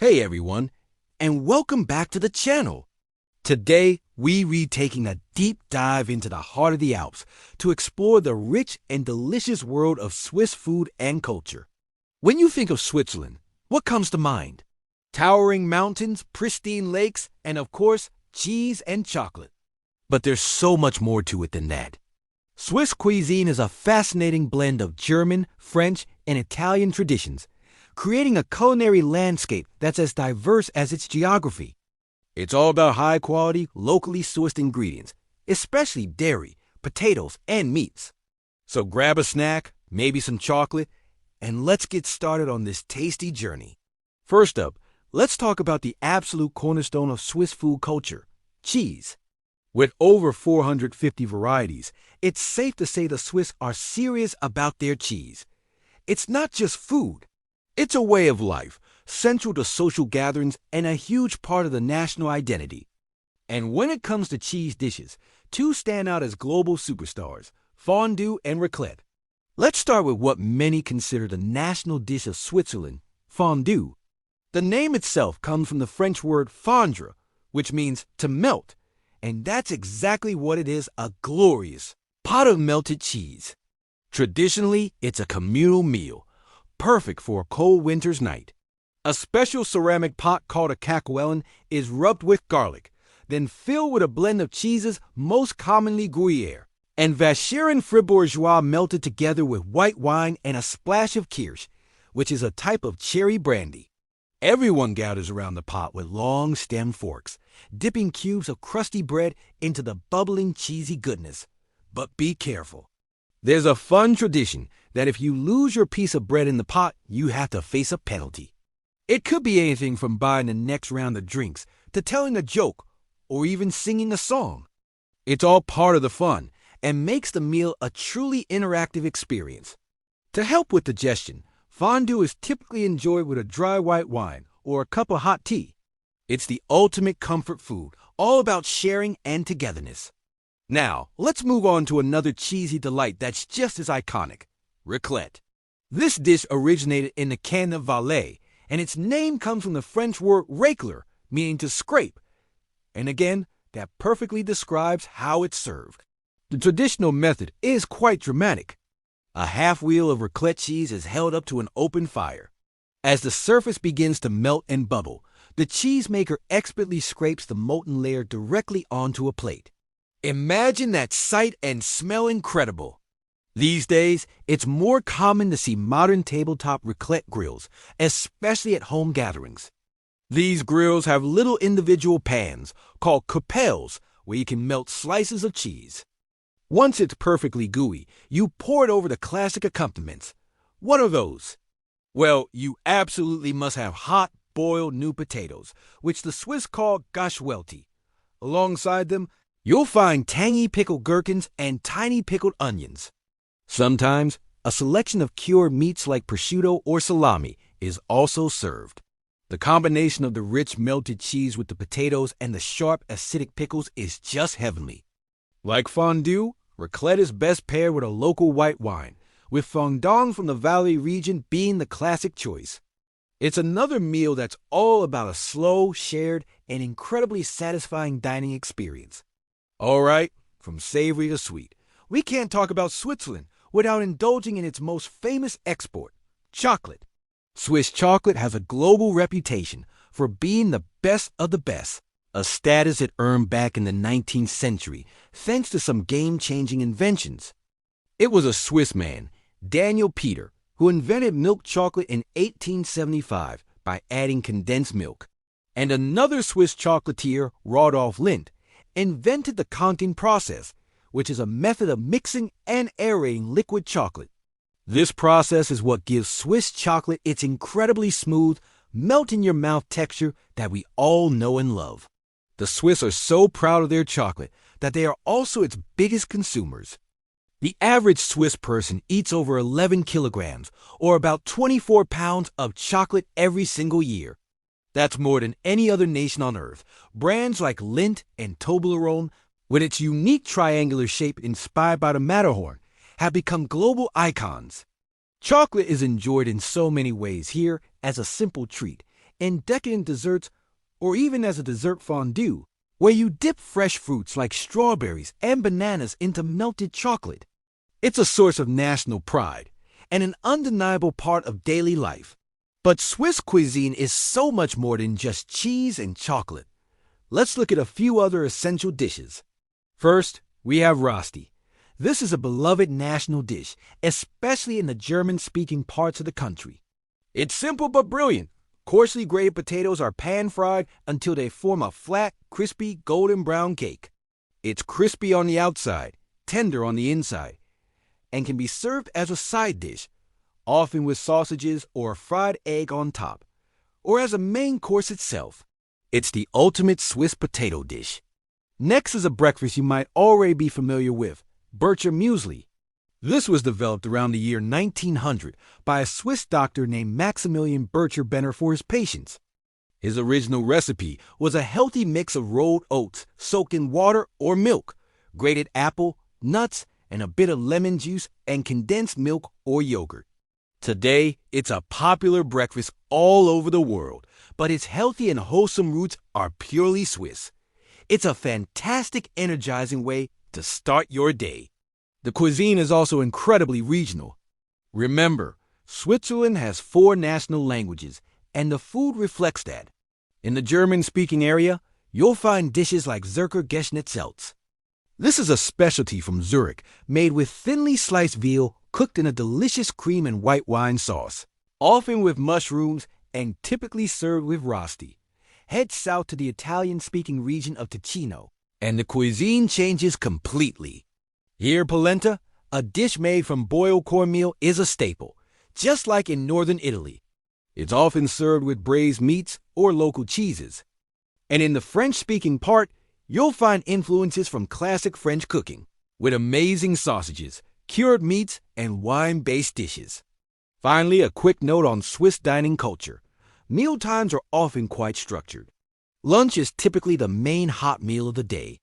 Hey everyone, and welcome back to the channel. Today, we're taking a deep dive into the heart of the Alps to explore the rich and delicious world of Swiss food and culture. When you think of Switzerland, what comes to mind? Towering mountains, pristine lakes, and of course, cheese and chocolate. But there's so much more to it than that. Swiss cuisine is a fascinating blend of German, French, and Italian traditions, creating a culinary landscape that's as diverse as its geography. It's all about high-quality, locally sourced ingredients, especially dairy, potatoes, and meats. So grab a snack, maybe some chocolate, and let's get started on this tasty journey. First up, let's talk about the absolute cornerstone of Swiss food culture, cheese. With over 450 varieties, it's safe to say the Swiss are serious about their cheese. It's not just food. It's a way of life, central to social gatherings and a huge part of the national identity. And when it comes to cheese dishes, two stand out as global superstars, fondue and raclette. Let's start with what many consider the national dish of Switzerland, fondue. The name itself comes from the French word fondre, which means to melt, and that's exactly what it is, a glorious pot of melted cheese. Traditionally, it's a communal meal, perfect for a cold winter's night. A special ceramic pot called a caquelin is rubbed with garlic, then filled with a blend of cheeses, most commonly Gruyère, and Vacherin and Fribourgeois melted together with white wine and a splash of kirsch, which is a type of cherry brandy. Everyone gathers around the pot with long stem forks, dipping cubes of crusty bread into the bubbling cheesy goodness. But be careful. There's a fun tradition that if you lose your piece of bread in the pot, you have to face a penalty. It could be anything from buying the next round of drinks to telling a joke or even singing a song. It's all part of the fun and makes the meal a truly interactive experience. To help with digestion, fondue is typically enjoyed with a dry white wine or a cup of hot tea. It's the ultimate comfort food, all about sharing and togetherness. Now, let's move on to another cheesy delight that's just as iconic, raclette. This dish originated in the Canton of Valais, and its name comes from the French word racler, meaning to scrape. And again, that perfectly describes how it's served. The traditional method is quite dramatic. A half wheel of raclette cheese is held up to an open fire. As the surface begins to melt and bubble, the cheesemaker expertly scrapes the molten layer directly onto a plate. Imagine that sight and smell incredible. These days, it's more common to see modern tabletop raclette grills, especially at home gatherings. These grills have little individual pans, called coupelles, where you can melt slices of cheese. Once it's perfectly gooey, you pour it over the classic accompaniments. What are those? Well, you absolutely must have hot, boiled new potatoes, which the Swiss call Gashwelti. Alongside them, you'll find tangy pickled gherkins and tiny pickled onions. Sometimes, a selection of cured meats like prosciutto or salami is also served. The combination of the rich melted cheese with the potatoes and the sharp acidic pickles is just heavenly. Like fondue, raclette is best paired with a local white wine, with fondant from the Valais region being the classic choice. It's another meal that's all about a slow, shared, and incredibly satisfying dining experience. All right, from savory to sweet, we can't talk about Switzerland without indulging in its most famous export, chocolate. Swiss chocolate has a global reputation for being the best of the best, a status it earned back in the 19th century thanks to some game-changing inventions. It was a Swiss man, Daniel Peter, who invented milk chocolate in 1875 by adding condensed milk, and another Swiss chocolatier, Rodolphe Lindt, invented the canting process, which is a method of mixing and aerating liquid chocolate. This process is what gives Swiss chocolate its incredibly smooth, melt-in-your-mouth texture that we all know and love. The Swiss are so proud of their chocolate that they are also its biggest consumers. The average Swiss person eats over 11 kilograms, or about 24 pounds of chocolate every single year. That's more than any other nation on earth. Brands like Lindt and Toblerone, with its unique triangular shape inspired by the Matterhorn, have become global icons. Chocolate is enjoyed in so many ways here as a simple treat, in decadent desserts, or even as a dessert fondue, where you dip fresh fruits like strawberries and bananas into melted chocolate. It's a source of national pride and an undeniable part of daily life. But Swiss cuisine is so much more than just cheese and chocolate. Let's look at a few other essential dishes. First, we have Rösti. This is a beloved national dish, especially in the German-speaking parts of the country. It's simple but brilliant. Coarsely grated potatoes are pan-fried until they form a flat, crispy, golden brown cake. It's crispy on the outside, tender on the inside, and can be served as a side dish, often with sausages or a fried egg on top, or as a main course itself. It's the ultimate Swiss potato dish. Next is a breakfast you might already be familiar with, Bircher muesli. This was developed around the year 1900 by a Swiss doctor named Maximilian Bircher Benner for his patients. His original recipe was a healthy mix of rolled oats soaked in water or milk, grated apple, nuts, and a bit of lemon juice and condensed milk or yogurt. Today, it's a popular breakfast all over the world, but its healthy and wholesome roots are purely Swiss. It's a fantastic, energizing way to start your day. The cuisine is also incredibly regional. Remember, Switzerland has 4 national languages, and the food reflects that. In the German-speaking area, you'll find dishes like Zürcher Geschnitzelts. This is a specialty from Zurich, made with thinly sliced veal cooked in a delicious cream and white wine sauce, often with mushrooms and typically served with Rösti. Head south to the Italian-speaking region of Ticino, and the cuisine changes completely. Here, polenta, a dish made from boiled cornmeal, is a staple, just like in northern Italy. It's often served with braised meats or local cheeses. And in the French-speaking part, you'll find influences from classic French cooking, with amazing sausages, cured meats, and wine-based dishes. Finally, a quick note on Swiss dining culture. Meal times are often quite structured. Lunch is typically the main hot meal of the day.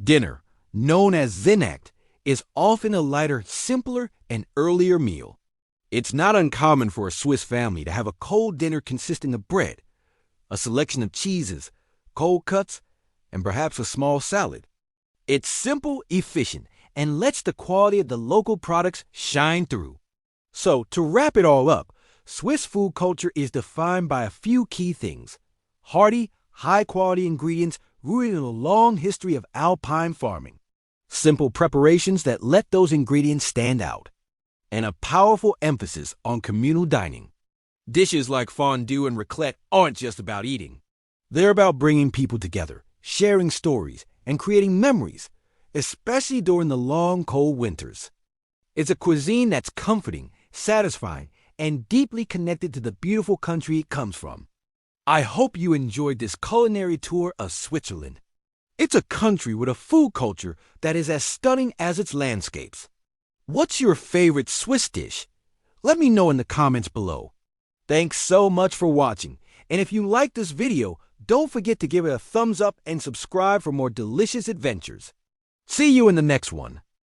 Dinner, known as Zinnacht, is often a lighter, simpler, and earlier meal. It's not uncommon for a Swiss family to have a cold dinner consisting of bread, a selection of cheeses, cold cuts, and perhaps a small salad. It's simple, efficient, and lets the quality of the local products shine through. So, to wrap it all up, Swiss food culture is defined by a few key things: hearty, high-quality ingredients rooted in a long history of alpine farming, simple preparations that let those ingredients stand out, and a powerful emphasis on communal dining. Dishes like fondue and raclette aren't just about eating. They're about bringing people together, sharing stories, and creating memories, especially during the long, cold winters. It's a cuisine that's comforting, satisfying, and deeply connected to the beautiful country it comes from. I hope you enjoyed this culinary tour of Switzerland. It's a country with a food culture that is as stunning as its landscapes. What's your favorite Swiss dish? Let me know in the comments below. Thanks so much for watching, and if you liked this video, don't forget to give it a thumbs up and subscribe for more delicious adventures. See you in the next one.